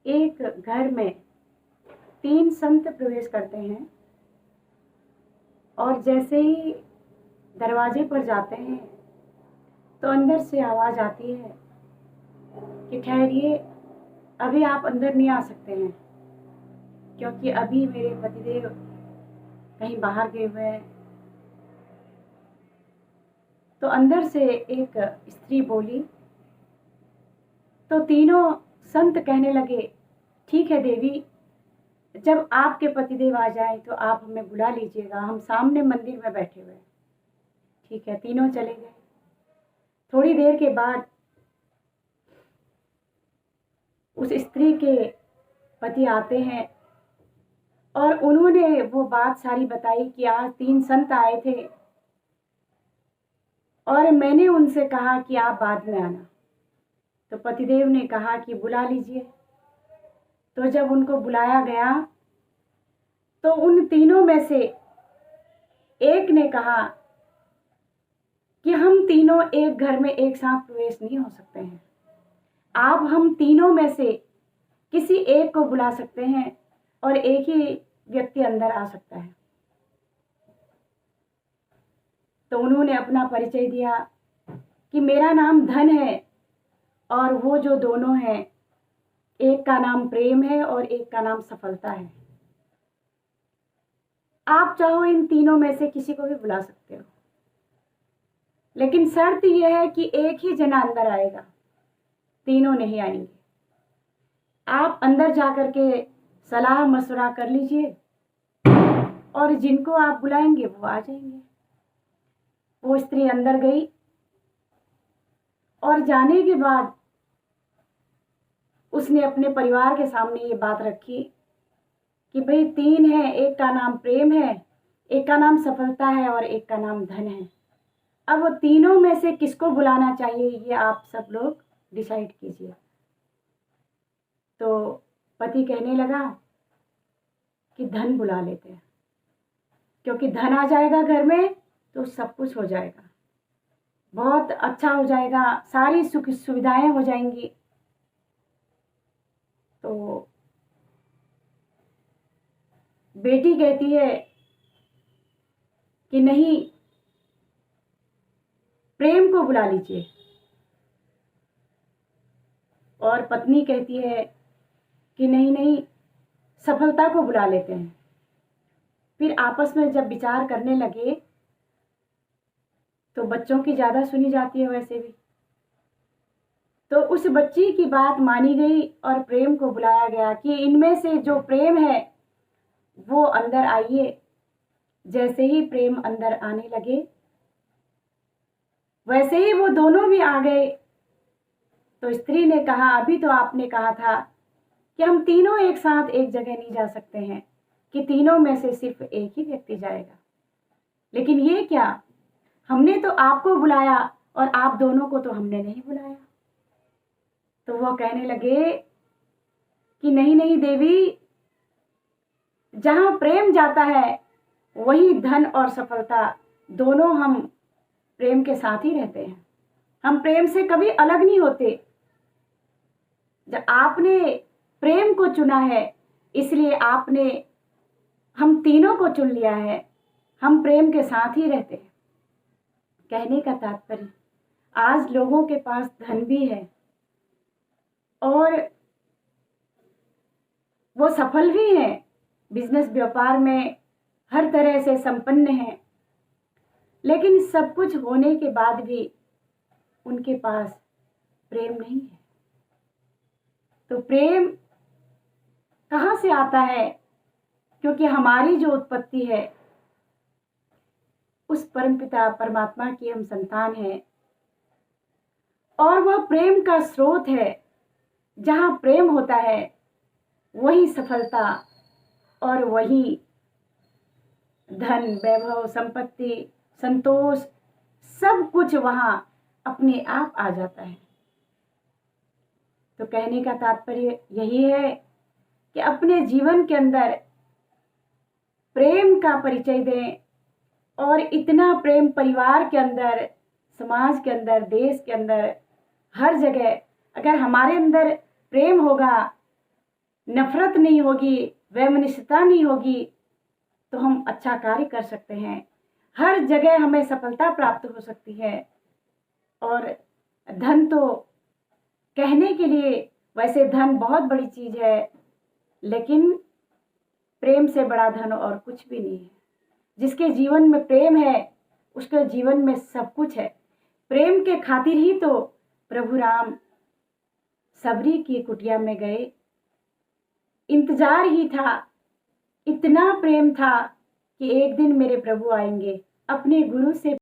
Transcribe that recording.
एक घर में 3 संत प्रवेश करते हैं और जैसे ही दरवाजे पर जाते हैं तो अंदर से आवाज़ आती है कि ठहरिए, अभी आप अंदर नहीं आ सकते हैं क्योंकि अभी मेरे पतिदेव कहीं बाहर गए हुए हैं। तो अंदर से एक स्त्री बोली तो तीनों संत कहने लगे, ठीक है देवी, जब आपके पतिदेव आ जाए तो आप हमें बुला लीजिएगा, हम सामने मंदिर में बैठे हुए हैं। ठीक है, तीनों चले गए। थोड़ी देर के बाद उस स्त्री के पति आते हैं और उन्होंने वो बात सारी बताई कि आज 3 संत आए थे और मैंने उनसे कहा कि आप बाद में आना। तो पतिदेव ने कहा कि बुला लीजिए। तो जब उनको बुलाया गया तो उन तीनों में से एक ने कहा कि हम तीनों एक घर में एक साथ प्रवेश नहीं हो सकते हैं, आप हम तीनों में से किसी एक को बुला सकते हैं और एक ही व्यक्ति अंदर आ सकता है। तो उन्होंने अपना परिचय दिया कि मेरा नाम धन है और वो जो दोनों हैं, एक का नाम प्रेम है और एक का नाम सफलता है। आप चाहो इन तीनों में से किसी को भी बुला सकते हो, लेकिन शर्त यह है कि एक ही जना अंदर आएगा, तीनों नहीं आएंगे। आप अंदर जाकर के सलाह मशवरा कर लीजिए और जिनको आप बुलाएंगे वो आ जाएंगे। वो स्त्री अंदर गई और जाने के बाद उसने अपने परिवार के सामने ये बात रखी कि भाई 3 हैं, एक का नाम प्रेम है, एक का नाम सफलता है और एक का नाम धन है। अब वो तीनों में से किसको बुलाना चाहिए ये आप सब लोग डिसाइड कीजिए। तो पति कहने लगा कि धन बुला लेते हैं, क्योंकि धन आ जाएगा घर में तो सब कुछ हो जाएगा, बहुत अच्छा हो जाएगा, सारी सुख सुविधाएं हो जाएंगी। तो बेटी कहती है कि नहीं, प्रेम को बुला लीजिए। और पत्नी कहती है कि नहीं नहीं, सफलता को बुला लेते हैं। फिर आपस में जब विचार करने लगे तो बच्चों की ज़्यादा सुनी जाती है वैसे भी, तो उस बच्ची की बात मानी गई और प्रेम को बुलाया गया कि इनमें से जो प्रेम है वो अंदर आइए। जैसे ही प्रेम अंदर आने लगे वैसे ही वो दोनों भी आ गए। तो स्त्री ने कहा, अभी तो आपने कहा था कि हम तीनों एक साथ एक जगह नहीं जा सकते हैं, कि तीनों में से सिर्फ एक ही व्यक्ति जाएगा, लेकिन ये क्या, हमने तो आपको बुलाया और आप दोनों को तो हमने नहीं बुलाया। तो वो कहने लगे कि नहीं नहीं देवी, जहां प्रेम जाता है वही धन और सफलता दोनों हम प्रेम के साथ ही रहते हैं, हम प्रेम से कभी अलग नहीं होते। जब आपने प्रेम को चुना है इसलिए आपने हम तीनों को चुन लिया है, हम प्रेम के साथ ही रहते हैं। कहने का तात्पर्य, आज लोगों के पास धन भी है और वो सफल भी हैं, बिजनेस व्यापार में हर तरह से संपन्न हैं, लेकिन सब कुछ होने के बाद भी उनके पास प्रेम नहीं है। तो प्रेम कहाँ से आता है? क्योंकि हमारी जो उत्पत्ति है उस परमपिता परमात्मा की हम संतान हैं और वह प्रेम का स्रोत है। जहाँ प्रेम होता है वही सफलता और वही धन, वैभव, संपत्ति, संतोष, सब कुछ वहाँ अपने आप आ जाता है। तो कहने का तात्पर्य यही है कि अपने जीवन के अंदर प्रेम का परिचय दें और इतना प्रेम परिवार के अंदर, समाज के अंदर, देश के अंदर, हर जगह अगर हमारे अंदर प्रेम होगा नफरत नहीं होगी, वैमनस्यता नहीं होगी, तो हम अच्छा कार्य कर सकते हैं। हर जगह हमें सफलता प्राप्त हो सकती है। और धन तो कहने के लिए, वैसे धन बहुत बड़ी चीज है, लेकिन प्रेम से बड़ा धन और कुछ भी नहीं है। जिसके जीवन में प्रेम है, उसके जीवन में सब कुछ है। प्रेम के खातिर ही तो प्रभु राम सबरी की कुटिया में गए। इंतजार ही था, इतना प्रेम था कि एक दिन मेरे प्रभु आएंगे, अपने गुरु से